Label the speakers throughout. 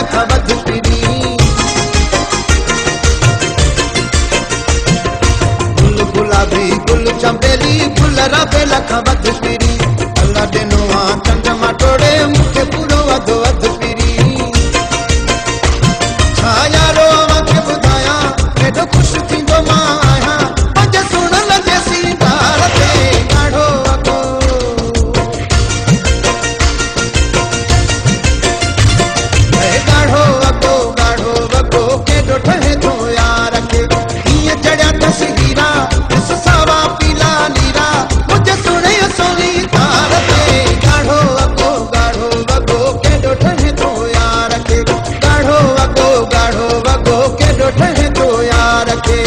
Speaker 1: लख वध पिरी गुल गुलाबी गुल चंबेली गुल रबे लख वध पिरी अल्लाह दिनो आ चंद्रमा टोड़े मुखे पूरो वध वध पिरी छा यारो मूंखे ॿुधायां केॾो ख़ुशि थींदो मां आहियां पंज सुण लॻे सीतार ते ॻाढ़ो वॻो ॻाढ़ो वॻो केॾो ठहे थो यार खे हीअं चढ़िया अथसि हीरा ॾिस सावा पीला नीरा मुंहिंजे सुणे सोनी तार ते ॻाढ़ो वॻो केॾो ठहे थो यार खे ॻाढ़ो वॻो केॾो ठहे थो यार खे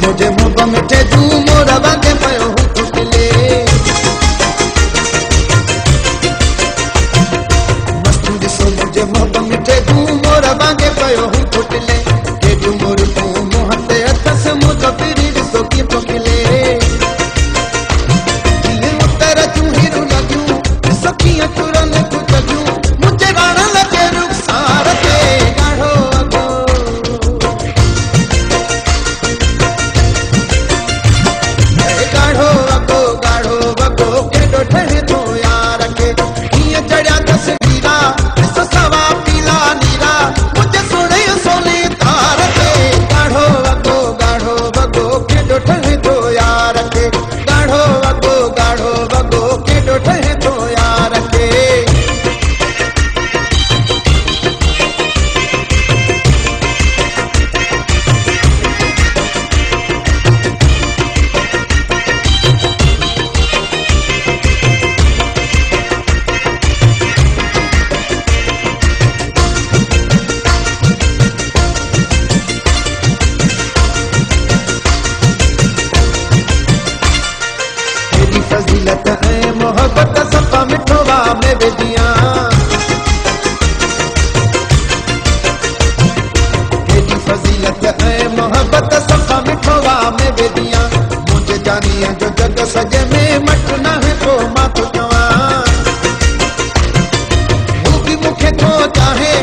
Speaker 1: मुझे मुंह मिठे जू मोर वांगे पयो हूं फुटले मस्त ॾिसो मुंहिंजे मुंह मिठे जू मोर वांगे पयो हूं फुटले केॾियूं मोर तूं मुंहं ते अथसि मुंहिंजो पिरी ॾिसो कीअं थो खिले कीअं उतर जूं हीरूं लॻियूं ॾिसो कीअं तुरनि थियूं चॻियूं मुंहिंजे राण लॻे रुख़सार ते ॻाढ़ो केॾो ठहे थो यार खे हीअं चढ़िया अथसि हीरा ॾिस सावा पीला नीरा मुंहिंजे सुणे सोनी तार ते ॻाढ़ो वॻो केॾो ठहे थो यार खे ॻाढ़ो वॻो केॾो ठहे थो यार खे फज़ीलत ऐं मोहब्बत सफ़ा मिठो वाह में विझियां हेॾी फज़ीलत ऐं मोहब्बत सफ़ा मिठो वाह में विझियां मुंहिंजे जानीअ जो जग सॼे में मट न है पोइ मां थो चवां हू बि मूंखे थो चाहे